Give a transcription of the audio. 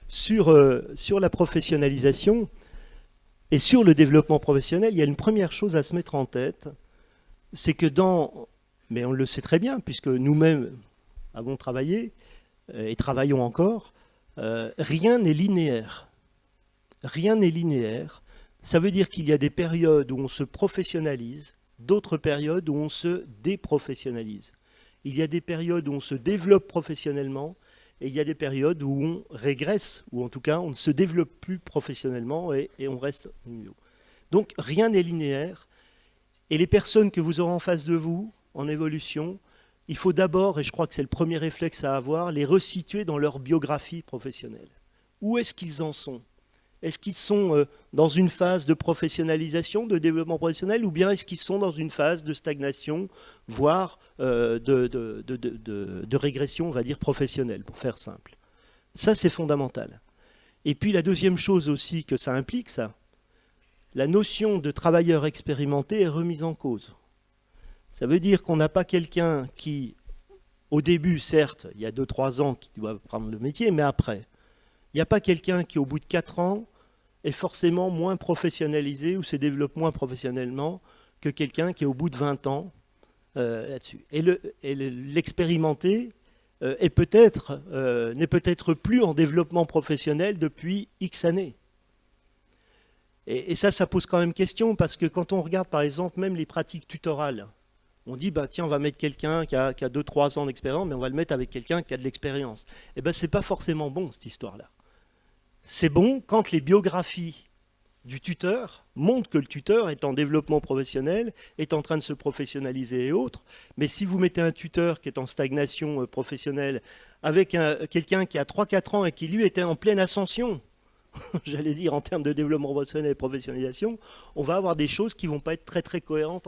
Sur la professionnalisation et sur le développement professionnel, il y a une première chose à se mettre en tête, c'est que mais on le sait très bien, puisque nous-mêmes avons travaillé et travaillons encore, rien n'est linéaire. Rien n'est linéaire. Ça veut dire qu'il y a des périodes où on se professionnalise, d'autres périodes où on se déprofessionnalise. Il y a des périodes où on se développe professionnellement et il y a des périodes où on régresse, ou en tout cas on ne se développe plus professionnellement et on reste au niveau. Donc rien n'est linéaire et les personnes que vous aurez en face de vous, en évolution, il faut d'abord, et je crois que c'est le premier réflexe à avoir, les resituer dans leur biographie professionnelle. Où est-ce qu'ils en sont ? Est-ce qu'ils sont dans une phase de professionnalisation, de développement professionnel, ou bien est-ce qu'ils sont dans une phase de stagnation, voire de régression, on va dire, professionnelle, pour faire simple. Ça, c'est fondamental. Et puis la deuxième chose aussi que ça implique, ça, la notion de travailleur expérimenté est remise en cause. Ça veut dire qu'on n'a pas quelqu'un qui, au début, certes, il y a 2-3 ans, qui doit prendre le métier, mais après, il n'y a pas quelqu'un qui, au bout de 4 ans, est forcément moins professionnalisé ou se développe moins professionnellement que quelqu'un qui est au bout de 20 ans là-dessus. Et l'expérimenté n'est peut-être plus en développement professionnel depuis X années. Et ça pose quand même question, parce que quand on regarde, par exemple, même les pratiques tutorales, on dit, bah, tiens, on va mettre quelqu'un qui a 2-3 ans d'expérience, mais on va le mettre avec quelqu'un qui a de l'expérience. Eh bien, ce n'est pas forcément bon, cette histoire-là. C'est bon quand les biographies du tuteur montrent que le tuteur est en développement professionnel, est en train de se professionnaliser et autres. Mais si vous mettez un tuteur qui est en stagnation professionnelle avec quelqu'un qui a 3-4 ans et qui lui était en pleine ascension, j'allais dire en termes de développement professionnel et professionnalisation, on va avoir des choses qui ne vont pas être très très cohérentes.